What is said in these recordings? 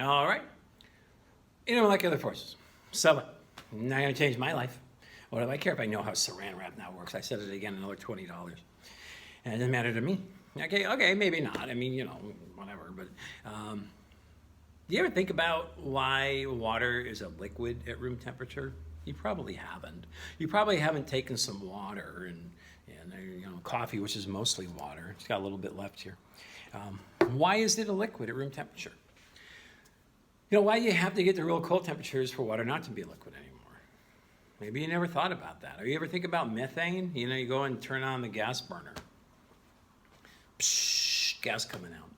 All right. Intermolecular forces. So, not going to change my life. What do I care if I know how saran wrap now works? I said it again, another $20. And it doesn't matter to me. Okay, maybe not. I mean, you know, whatever. But do you ever think about why water is a liquid at room temperature? You probably haven't. You probably haven't taken some water and you know, coffee, which is mostly water. It's got a little bit left here. Why is it a liquid at room temperature? You know, why do you have to get to real cold temperatures for water not to be a liquid anymore? Maybe you never thought about that. Or you ever think about methane? You know, you go and turn on the gas burner. Psh, gas coming out.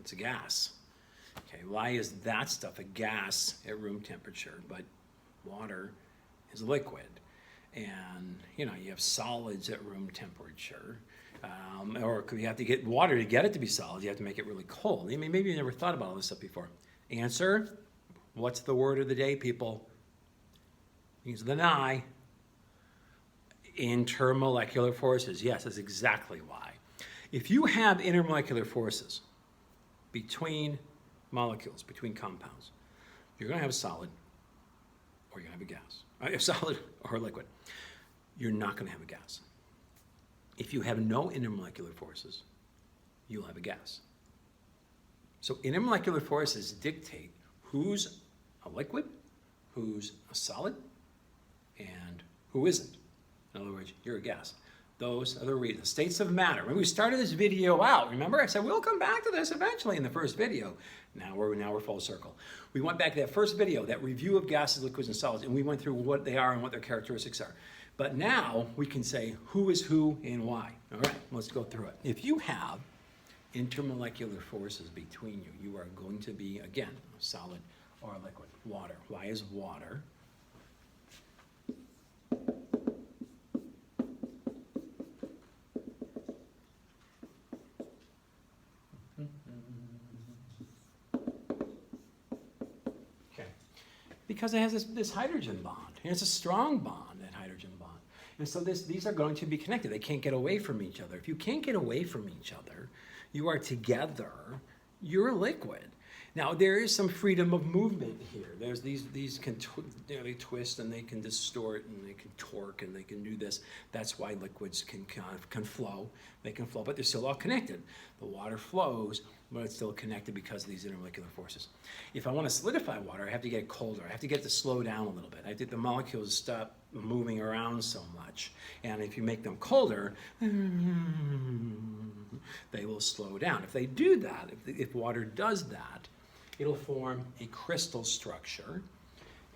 It's a gas. Okay, why is that stuff a gas at room temperature, but water is a liquid? And, you know, you have solids at room temperature. Or you have to get water to get it to be solid. You have to make it really cold. I mean, maybe you never thought about all this stuff before. Answer, what's the word of the day, people? Use the I. Intermolecular forces. Yes, that's exactly why. If you have intermolecular forces between molecules, between compounds, you're going to have a solid or you're going to have a gas. A solid or a liquid. You're not going to have a gas. If you have no intermolecular forces, you'll have a gas. So intermolecular forces dictate who's a liquid, who's a solid, and who isn't. In other words, you're a gas. Those are the reasons. States of matter. When we started this video out, remember I said we'll come back to this eventually in the first video. Now we're full circle. We went back to that first video, that review of gases, liquids, and solids, and we went through what they are and what their characteristics are. But now we can say who is who and why. All right, let's go through it. If you have intermolecular forces between you, you are going to be, again, a solid or a liquid. Water. Why is water? Okay. Because it has this hydrogen bond. And it's a strong bond, that hydrogen bond. And so these are going to be connected. They can't get away from each other. If you can't get away from each other, you are together, you're a liquid. Now, there is some freedom of movement here. There's these can they twist and they can distort and they can torque and they can do this. That's why liquids can flow. They can flow, but they're still all connected. The water flows, but it's still connected because of these intermolecular forces. If I want to solidify water, I have to get it colder. I have to get it to slow down a little bit. I think the molecules stop moving around so much. And if you make them colder, they will slow down. If they do that, if water does that, it'll form a crystal structure.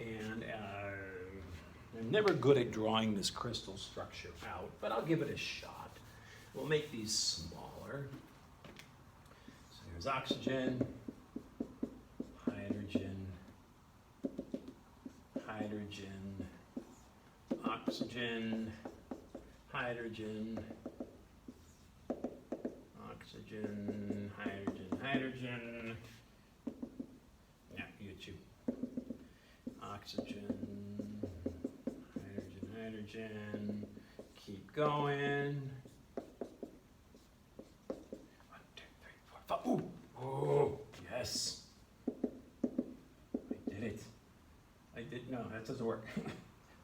And I'm never good at drawing this crystal structure out, but I'll give it a shot. We'll make these smaller. So there's oxygen, hydrogen, hydrogen, oxygen, hydrogen, oxygen, hydrogen, hydrogen. Yeah, you get you. Oxygen, hydrogen, hydrogen. Keep going. 1, 2, 3, 4, 5. Ooh, oh, yes. I did it. No, that doesn't work.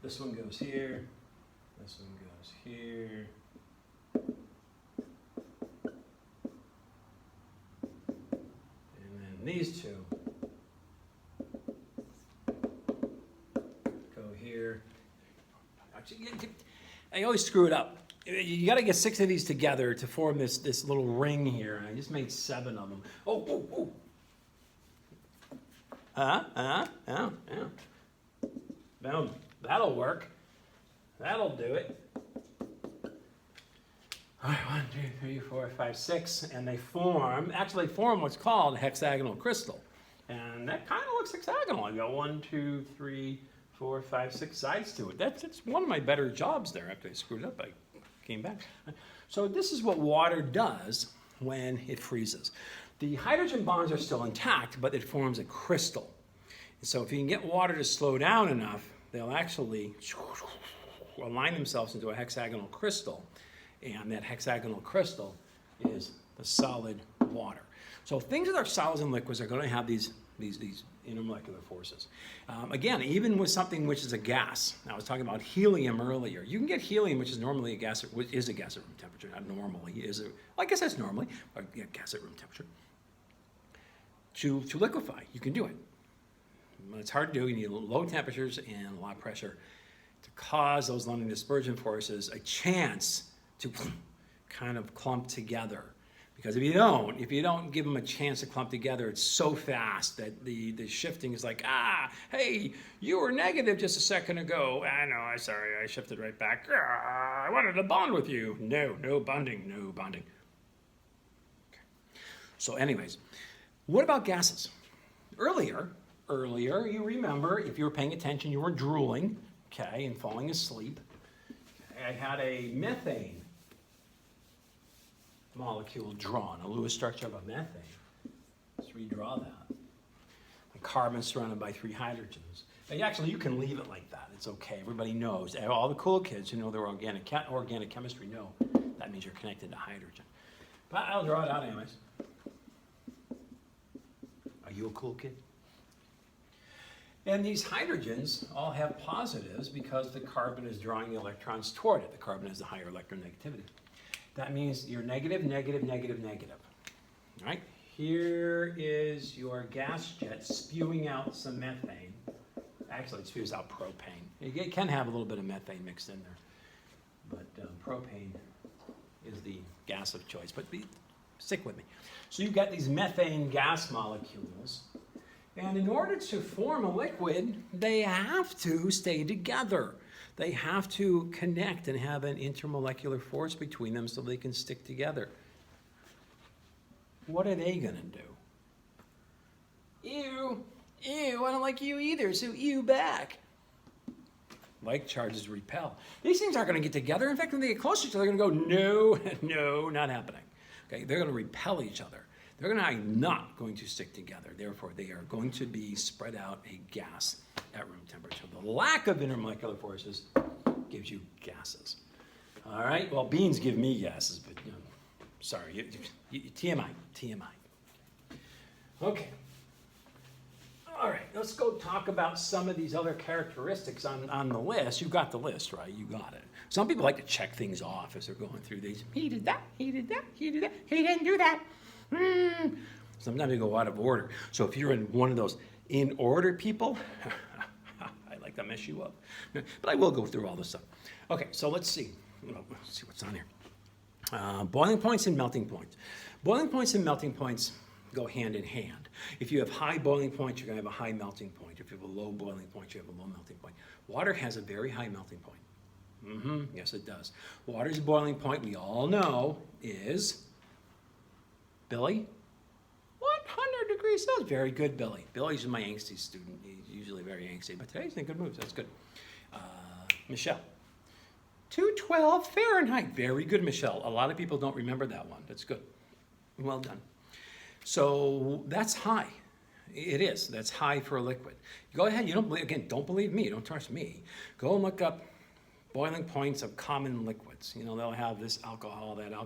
This one goes here. This one goes here. And then these two go here. Actually, I always screw it up. You got to get 6 of these together to form this little ring here. And I just made 7 of them. Oh. Yeah. Boom. That'll work. That'll do it. All right, 1, 2, 3, 4, 5, 6, and they form what's called a hexagonal crystal. And that kind of looks hexagonal. I got 1, 2, 3, 4, 5, 6 sides to it. That's one of my better jobs there. After I screwed it up, I came back. So this is what water does when it freezes. The hydrogen bonds are still intact, but it forms a crystal. And so if you can get water to slow down enough, they'll actually align themselves into a hexagonal crystal. And that hexagonal crystal is the solid water. So things that are solids and liquids are going to have these intermolecular forces. Again, even with something which is a gas, I was talking about helium earlier. You can get helium, which is normally a gas, which is a gas at room temperature, not normally, I guess that's normally, a gas at room temperature, to liquefy. You can do it. But it's hard to do. You need low temperatures and a lot of pressure to cause those London dispersion forces a chance to kind of clump together. Because if you don't give them a chance to clump together, it's so fast that the shifting is like, hey, you were negative just a second ago. I know, I'm sorry, I shifted right back. I wanted to bond with you. No bonding. Okay. So anyways, what about gases? Earlier, you remember, if you were paying attention, you were drooling, okay, and falling asleep. I had a methane molecule drawn, a Lewis structure of a methane. Let's redraw that. A carbon surrounded by 3 hydrogens. And actually, you can leave it like that. It's okay. Everybody knows. All the cool kids who know their organic chemistry know that means you're connected to hydrogen. But I'll draw it out anyways. Are you a cool kid? And these hydrogens all have positives because the carbon is drawing the electrons toward it. The carbon has the higher electronegativity. That means you're negative, negative, negative, negative. All right? Here is your gas jet spewing out some methane. Actually, it spews out propane. It can have a little bit of methane mixed in there. But propane is the gas of choice. But stick with me. So you've got these methane gas molecules. And in order to form a liquid, they have to stay together. They have to connect and have an intermolecular force between them so they can stick together. What are they going to do? Ew, I don't like you either, so ew back. Like charges repel. These things aren't going to get together. In fact, when they get close to each other, they're going to go, no, not happening. Okay, they're going to repel each other. They're not going to stick together. Therefore, they are going to be spread out a gas at room temperature. The lack of intermolecular forces gives you gases. All right? Well, beans give me gases, but sorry, TMI. Okay. All right, let's go talk about some of these other characteristics on the list. You got the list, right? You got it. Some people like to check things off as they're going through these. He did that, he did that, he did that, he didn't do that. Sometimes they go out of order. So if you're in one of those in order people, I like to mess you up. But I will go through all this stuff. Okay, so let's see. Let's see what's on here. Boiling points and melting points. Boiling points and melting points go hand in hand. If you have high boiling points, you're going to have a high melting point. If you have a low boiling point, you have a low melting point. Water has a very high melting point. Yes, it does. Water's boiling point, we all know, is... Billy? 100 degrees Celsius. Very good, Billy. Billy's my angsty student. He's usually very angsty, but today's in good moves. That's good. Michelle. 212 Fahrenheit. Very good, Michelle. A lot of people don't remember that one. That's good. Well done. So that's high. It is. That's high for a liquid. Go ahead. Don't believe me. Don't trust me. Go and look up boiling points of common liquids. They'll have this alcohol, that blah,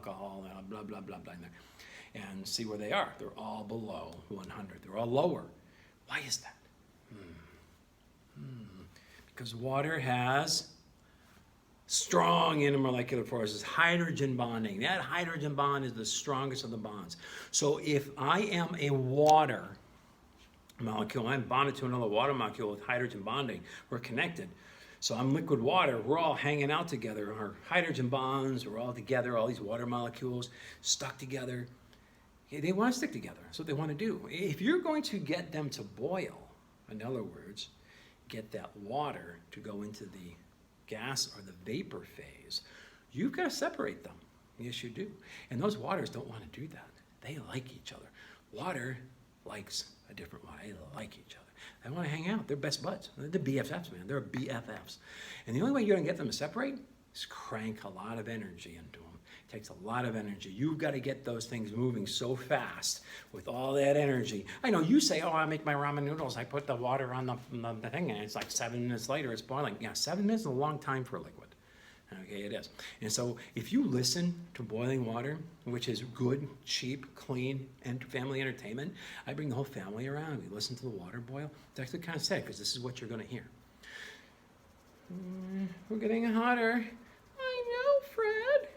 blah, blah, blah in there. And see where they are. They're all below 100. They're all lower. Why is that? Because water has strong intermolecular forces, hydrogen bonding. That hydrogen bond is the strongest of the bonds. So if I am a water molecule, I'm bonded to another water molecule with hydrogen bonding, we're connected. So I'm liquid water, we're all hanging out together. Our hydrogen bonds, we're all together, all these water molecules stuck together. They want to stick together. That's what they want to do. If you're going to get them to boil, in other words, get that water to go into the gas or the vapor phase, you've got to separate them. Yes, you do. And those waters don't want to do that. They like each other. Water likes a different water. They like each other. They want to hang out. They're best buds. They're BFFs, man. They're BFFs. And the only way you're going to get them to separate is crank a lot of energy into them. It takes a lot of energy. You've got to get those things moving so fast with all that energy. I know you say, I make my ramen noodles. I put the water on the thing, and it's like 7 minutes later, it's boiling. Yeah, 7 minutes is a long time for a liquid. Okay, it is. And so if you listen to boiling water, which is good, cheap, clean, and family entertainment, I bring the whole family around. We listen to the water boil. It's actually kind of sad because this is what you're going to hear. We're getting hotter. I know, Fred.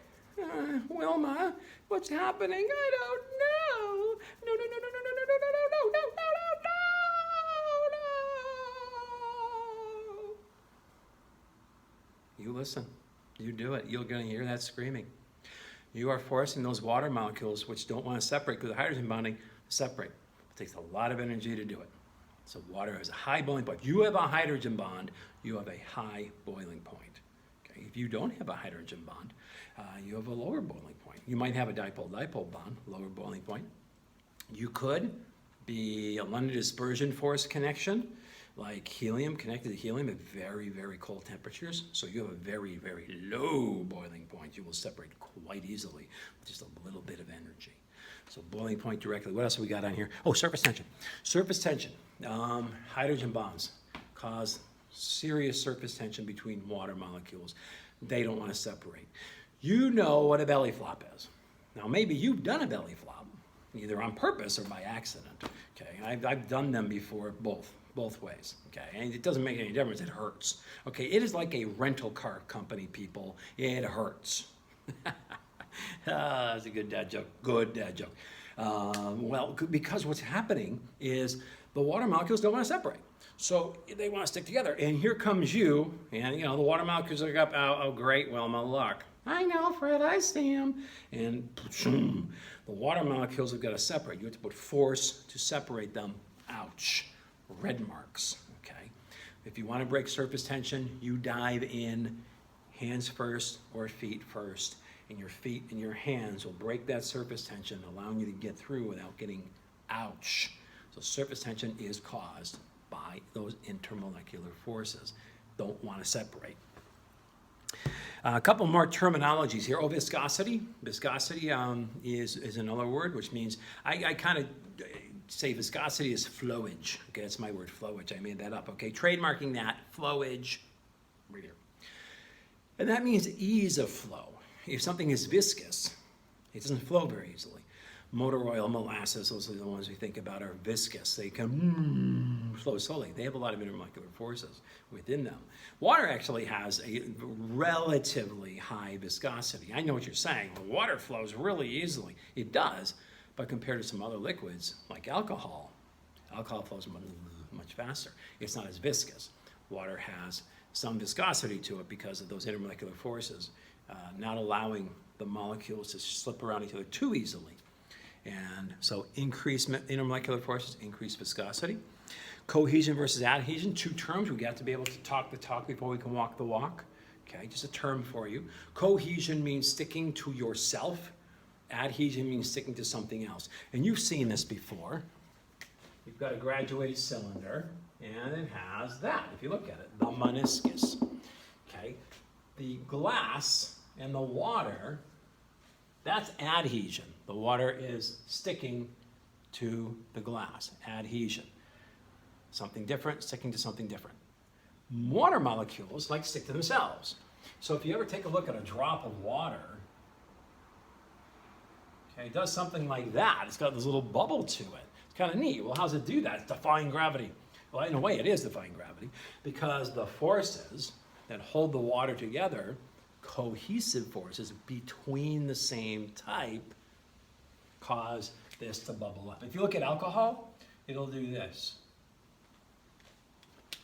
Wilma, what's happening? I don't know. No, no, no, no, no, no, no, no, no, no, no, no, no, no, no. You listen. You do it. You're going to hear that screaming. You are forcing those water molecules, which don't want to separate because of hydrogen bonding, to separate. It takes a lot of energy to do it. So water has a high boiling point. You have a hydrogen bond, you have a high boiling point. Okay? If you don't have a hydrogen bond, you have a lower boiling point. You might have a dipole-dipole bond, lower boiling point. You could be a London dispersion force connection, like helium connected to helium at very, very cold temperatures. So you have a very, very low boiling point. You will separate quite easily with just a little bit of energy. So boiling point directly. What else have we got on here? Oh, surface tension. Surface tension. Hydrogen bonds cause serious surface tension between water molecules. They don't want to separate. You know what a belly flop is. Now, maybe you've done a belly flop, either on purpose or by accident. Okay, I've done them before, both ways. Okay, and it doesn't make any difference. It hurts. Okay, it is like a rental car company, people. It hurts. That's a good dad joke. Good dad joke. Well, because what's happening is the water molecules don't want to separate. So they want to stick together. And here comes you, and the water molecules are up. Oh, great, well, my luck. I know, Fred, I see him. And the water molecules have got to separate. You have to put force to separate them. Ouch. Red marks, okay? If you want to break surface tension, you dive in hands first or feet first. And your feet and your hands will break that surface tension, allowing you to get through without getting ouch. So surface tension is caused by those intermolecular forces. Don't want to separate. A couple more terminologies here. Oh, viscosity. Viscosity is another word, which means I kind of say viscosity is flowage. Okay, that's my word, flowage. I made that up. Okay, trademarking that, flowage, right here. And that means ease of flow. If something is viscous, it doesn't flow very easily. Motor oil, molasses, those are the ones we think about are viscous. They can flow slowly. They have a lot of intermolecular forces within them. Water actually has a relatively high viscosity. I know what you're saying. Water flows really easily. It does, but compared to some other liquids like alcohol flows much faster. It's not as viscous. Water has some viscosity to it because of those intermolecular forces, not allowing the molecules to slip around each other too easily. And so increased intermolecular forces, increased viscosity. Cohesion versus adhesion, two terms. We got to be able to talk the talk before we can walk the walk. Okay, just a term for you. Cohesion means sticking to yourself. Adhesion means sticking to something else. And you've seen this before. You've got a graduated cylinder, and it has that, if you look at it, the meniscus. Okay, the glass and the water, that's adhesion. The water is sticking to the glass, adhesion. Something different, sticking to something different. Water molecules like to stick to themselves. So if you ever take a look at a drop of water, okay, it does something like that. It's got this little bubble to it. It's kind of neat. Well, how does it do that? It's defying gravity. Well, in a way, it is defying gravity because the forces that hold the water together, cohesive forces between the same type, cause this to bubble up. If you look at alcohol, it'll do this.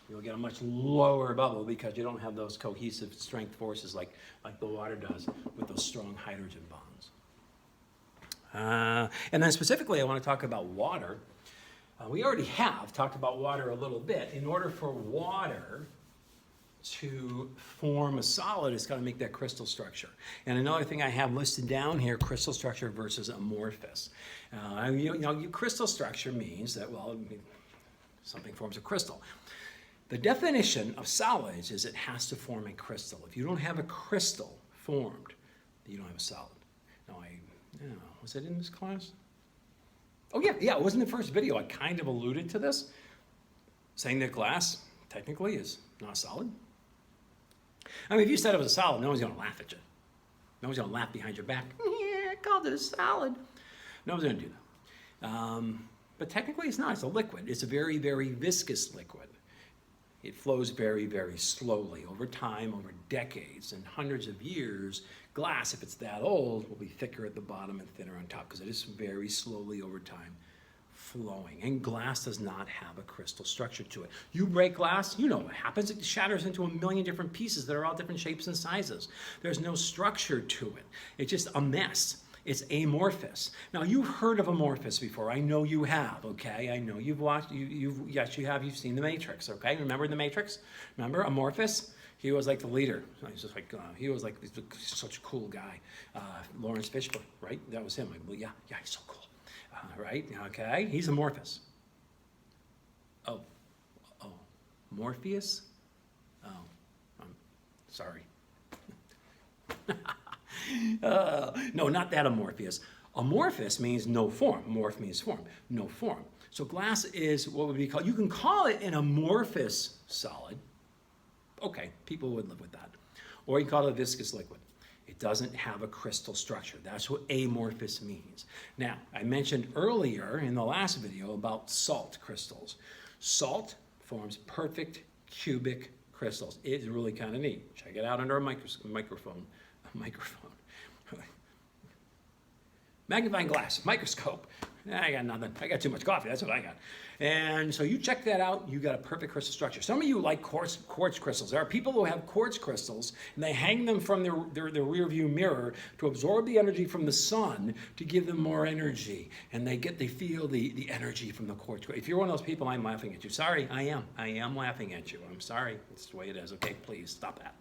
You'll get a much lower bubble because you don't have those cohesive strength forces like the water does with those strong hydrogen bonds. And then specifically, I want to talk about water. We already have talked about water a little bit. In order for water to form a solid, it's got to make that crystal structure. And another thing I have listed down here, crystal structure versus amorphous. Crystal structure means that, well, something forms a crystal. The definition of solids is it has to form a crystal. If you don't have a crystal formed, you don't have a solid. Now, was it in this class? Oh, yeah, it was in the first video. I kind of alluded to this, saying that glass technically is not solid. I mean, if you said it was a solid, no one's going to laugh at you. No one's going to laugh behind your back. Yeah, I called it a solid. No one's going to do that. But technically it's not. It's a liquid. It's a very, very viscous liquid. It flows very, very slowly over time, over decades and hundreds of years. Glass, if it's that old, will be thicker at the bottom and thinner on top because it is very slowly over time flowing. And glass does not have a crystal structure to it. You break glass, you know what happens. It shatters into a million different pieces that are all different shapes and sizes. There's no structure to it. It's just a mess. It's amorphous. Now, you've heard of amorphous before. I know you have, okay? I know you've watched, yes, you have. You've seen The Matrix, okay? Remember The Matrix? Remember Amorphous? He was like the leader. He's just like, he was like such a cool guy. Lawrence Fishburne, right? That was him. Like, well, yeah, he's so cool, right? Okay, he's amorphous. Oh, Morpheus? Oh, I'm sorry. No, not that amorphous. Amorphous means no form. Morph means form. No form. So glass is what would be called, you can call it an amorphous solid. Okay, people would live with that. Or you can call it a viscous liquid. It doesn't have a crystal structure. That's what amorphous means. Now, I mentioned earlier in the last video about salt crystals. Salt forms perfect cubic crystals. It's really kind of neat. Check it out under a microphone. Magnifying glass, microscope. I got nothing. I got too much coffee. That's what I got. And so you check that out. You got a perfect crystal structure. Some of you like quartz crystals. There are people who have quartz crystals, and they hang them from their rear view mirror to absorb the energy from the sun to give them more energy. And they feel the energy from the quartz. If you're one of those people, I'm laughing at you. Sorry, I am laughing at you. I'm sorry. It's the way it is. Okay, please stop that.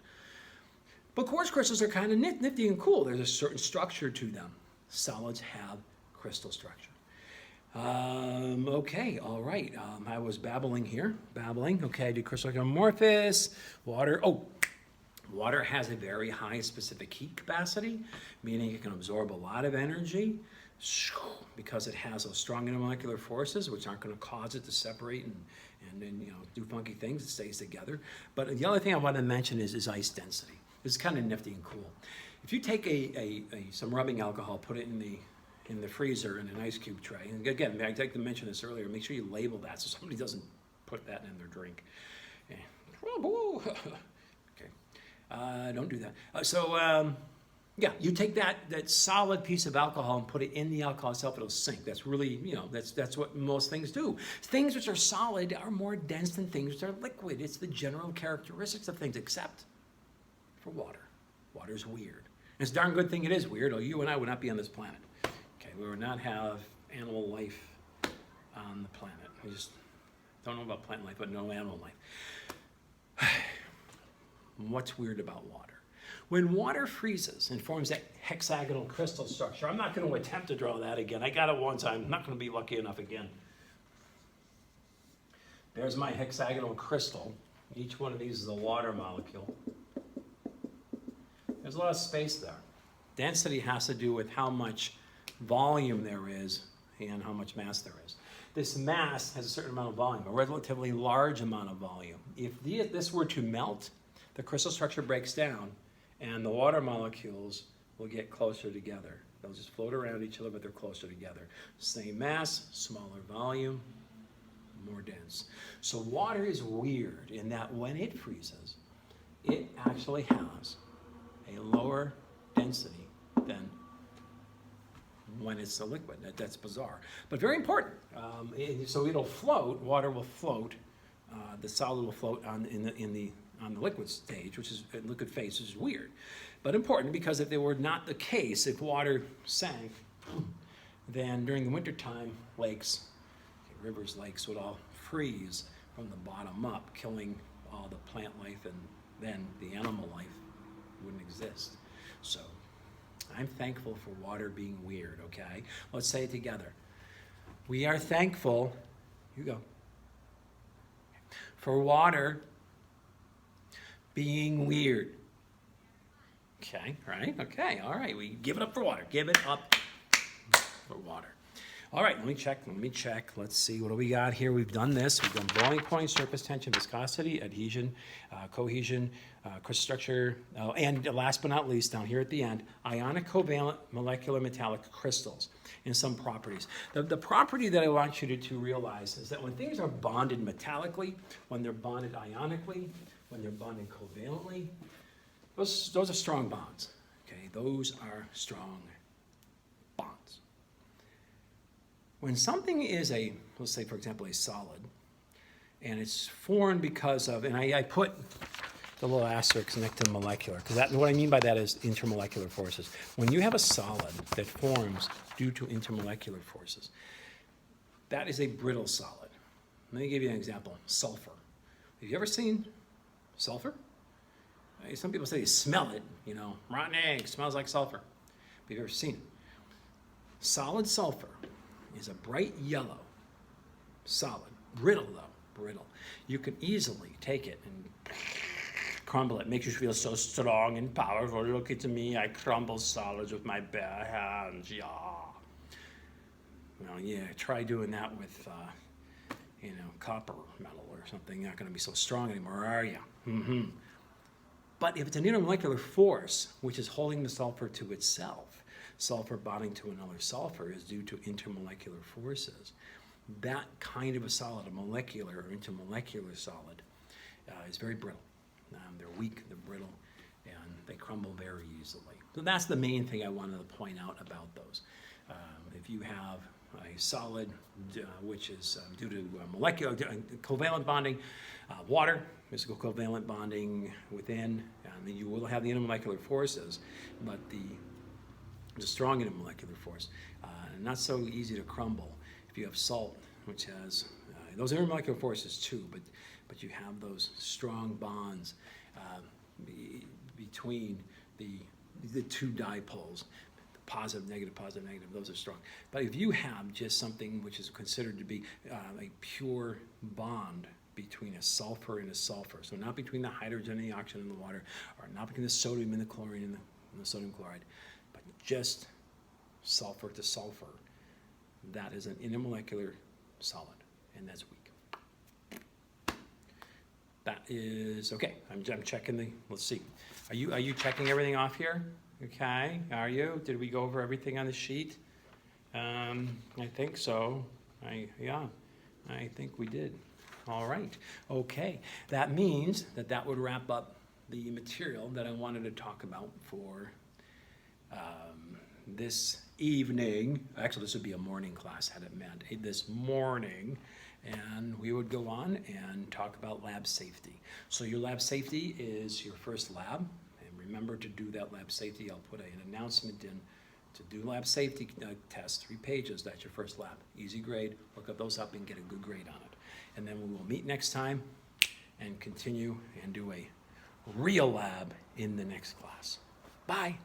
But quartz crystals are kind of nifty and cool. There's a certain structure to them. Solids have crystal structure. Okay, all right. I was babbling here. Okay, I do crystal amorphous. Water. Oh, water has a very high specific heat capacity, meaning it can absorb a lot of energy because it has those strong intermolecular forces, which aren't going to cause it to separate and then do funky things. It stays together. But the other thing I want to mention is ice density. This is kind of nifty and cool. If you take some rubbing alcohol, put it in the freezer in an ice cube tray, and again, I'd like to mention this earlier, make sure you label that so somebody doesn't put that in their drink. Okay, don't do that. Yeah, you take that solid piece of alcohol and put it in the alcohol itself, it'll sink. That's really, that's what most things do. Things which are solid are more dense than things which are liquid. It's the general characteristics of things, except for water. Water's weird. And it's a darn good thing it is weird, or you and I would not be on this planet. Okay, we would not have animal life on the planet. We just don't know about plant life, but no animal life. What's weird about water? When water freezes and forms that hexagonal crystal structure, I'm not going to attempt to draw that again. I got it once. I'm not going to be lucky enough again. There's my hexagonal crystal. Each one of these is a water molecule. There's a lot of space there. Density has to do with how much volume there is and how much mass there is. This mass has a certain amount of volume, a relatively large amount of volume. If this were to melt, the crystal structure breaks down and the water molecules will get closer together. They'll just float around each other, but they're closer together. Same mass, smaller volume, more dense. So water is weird in that when it freezes, it actually has a lower density than when it's a liquid. That's bizarre, but very important. So it'll float. Water will float. The solid will float on the liquid stage, which is liquid phase, which is weird, but important because if it were not the case, if water sank, then during the wintertime, lakes, rivers, lakes would all freeze from the bottom up, killing all the plant life, and then the animal life wouldn't exist. So I'm thankful for water being weird, okay? Let's say it together. We are thankful, you go, for water being weird. Okay, right? Okay, all right. We give it up for water. Give it up for water. All right, let me check. Let's see, what do we got here? We've done this. We've done boiling point, surface tension, viscosity, adhesion, cohesion, crystal structure, and last but not least, down here at the end, ionic covalent molecular metallic crystals and some properties. The property that I want you to realize is that when things are bonded metallically, when they're bonded ionically, when they're bonded covalently, those are strong bonds. Okay, those are strong bonds. When something is let's say for example, a solid, and it's formed because of, and I put the little asterisk next to molecular, because what I mean by that is intermolecular forces. When you have a solid that forms due to intermolecular forces, that is a brittle solid. Let me give you an example, sulfur. Have you ever seen sulfur? Some people say you smell it, rotten egg, smells like sulfur. Have you ever seen it? Solid sulfur is a bright yellow solid, brittle though, brittle. You can easily take it and crumble it. Makes you feel so strong and powerful. Look at me, I crumble solids with my bare hands, yeah. Well, yeah, try doing that with, copper metal or something. You're not gonna be so strong anymore, are you? Mm-hmm. But if it's an intermolecular force, which is holding the sulfur to itself, sulfur bonding to another sulfur is due to intermolecular forces. That kind of a solid, a molecular or intermolecular solid, is very brittle. They're weak, they're brittle, and they crumble very easily. So that's the main thing I wanted to point out about those. If you have a solid, which is due to molecular covalent bonding, water, physical covalent bonding within, and you will have the intermolecular forces, but the strong intermolecular force, not so easy to crumble. If you have salt, which has those intermolecular forces too, but you have those strong bonds between the two dipoles. Positive, negative, those are strong. But if you have just something which is considered to be a pure bond between a sulfur and a sulfur, so not between the hydrogen and the oxygen and the water, or not between the sodium and the chlorine and the sodium chloride, but just sulfur to sulfur, that is an intermolecular solid, and that's weak. That is, okay, I'm checking let's see. Are you checking everything off here? Okay, are you? Did we go over everything on the sheet? I think so. I think we did. All right, okay. That means that would wrap up the material that I wanted to talk about for this evening. Actually, this would be a morning class had it meant. This morning, and we would go on and talk about lab safety. So your lab safety is your first lab. Remember to do that lab safety. I'll put an announcement in to do lab safety test, 3 pages. That's your first lab. Easy grade. Look up those up and get a good grade on it. And then we will meet next time and continue and do a real lab in the next class. Bye.